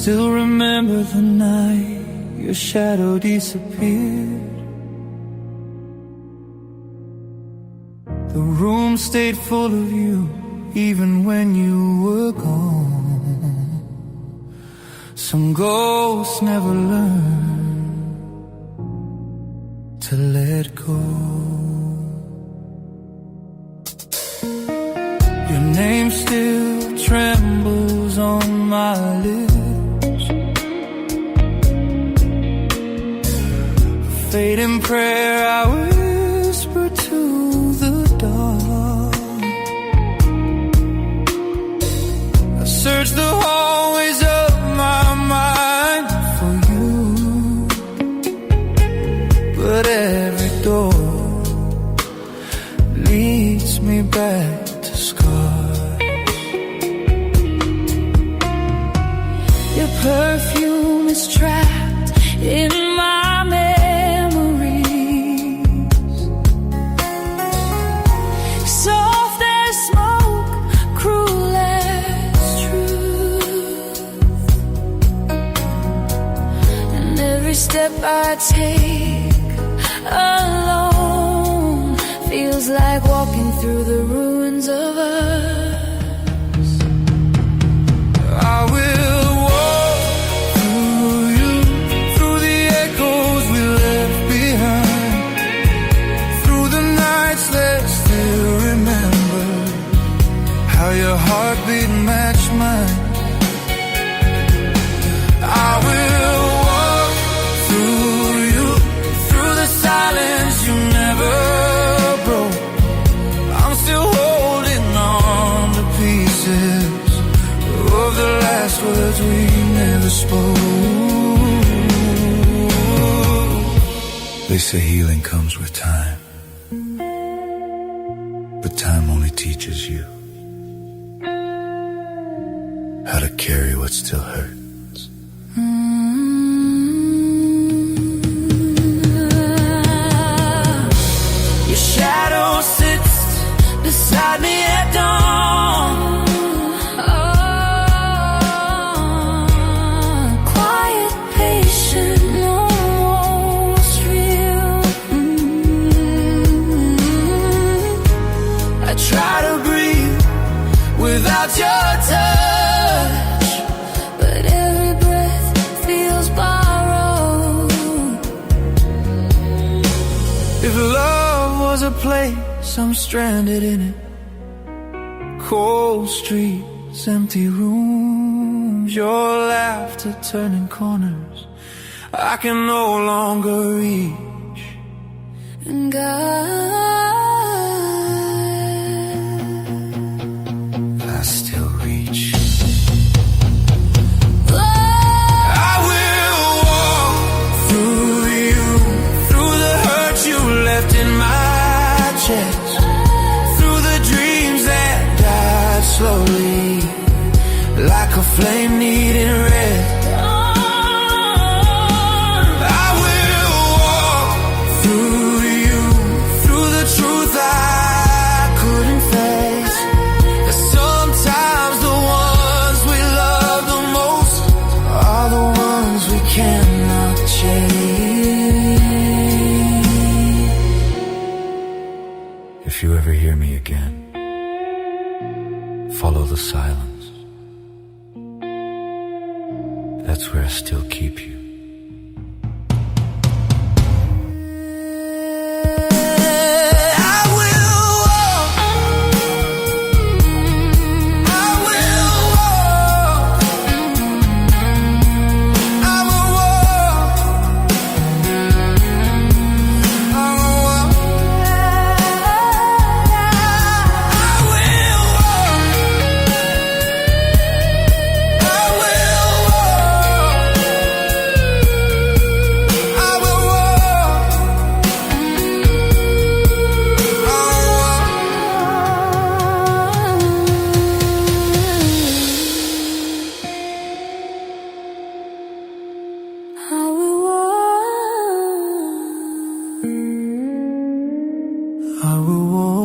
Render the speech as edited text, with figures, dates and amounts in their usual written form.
still remember the night your shadow disappeared. The room stayed full of you even when you were gone. Some ghosts never learn to let go. Your name still trembles on my lips. Fate in prayer I whisper to the dark. I search the hallways of my mind for you, but every door leads me back to scars. Your perfume is trapped in my memories, soft as smoke, cruel as truth. And every step I take alone feels like walking through the ruins of us. I will walk through you, through the echoes we left behind, through the nights that still remember how your heartbeat matched mine. I will walk through you, through the silence you never broke. I'm still holding on to pieces of the last words we never spoke. They say healing comes with time, but time only teaches you how to carry what still hurts. Your shadow sits beside me at dawn. Quiet, patient, almost real. I try to breathe without your touch, but every breath feels borrowed. If love was a place, I'm stranded in it. Cold streets, empty rooms, your laughter turning corners I can no longer reach. And God, I still reach. I will walk through you, through the hurt you left in my chest, through the dreams that died slowly, like a flame needing rest. I will walk through you, through the truth I couldn't face. Sometimes the ones we love the most are the ones we cannot change. If you ever hear me again, follow the silence. That's where I still keep you. I will walk. I will walk. I will walk. I will walk. I will walk. I will I will walk.